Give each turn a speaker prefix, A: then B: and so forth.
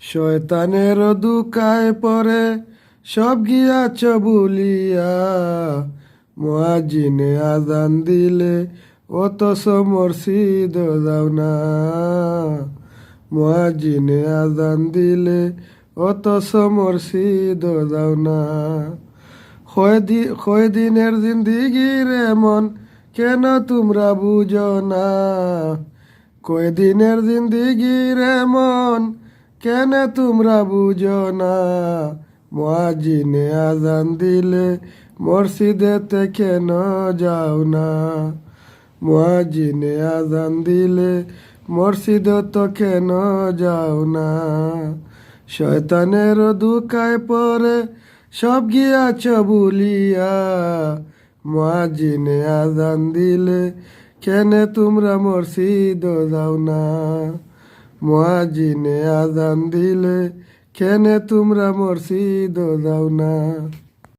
A: শয়তানের দুকায় পরে সব গিয়াছ ভুলিয়া, মুয়াজ্জিনে আজান দিলে অথচ মসজিদ যাও না। মুয়াজ্জিনে আজান দিলে অথচ মসজিদ যাও না। কয়দিনের জিন্দিগির এমন কেন তোমরা বুঝো না। কয়দিনের জিন্দিগির এমন কেন তোমরা বুঝো না। মুয়াজ্জিনে আজান দিলে মসজিদেতে কেন যাও না। মুয়াজ্জিনে আজান দিলে মসজিদত কেন যাও না। শয়তানের দুকায় পরে সব গিয়াছ ভুলিয়া, মুয়াজ্জিনে আজান দিলে কেন তোমরা মসজিদ যাও না। মুয়াজ্জিনে আজান দিলে কেন তোমরা মসজিদ যাও না।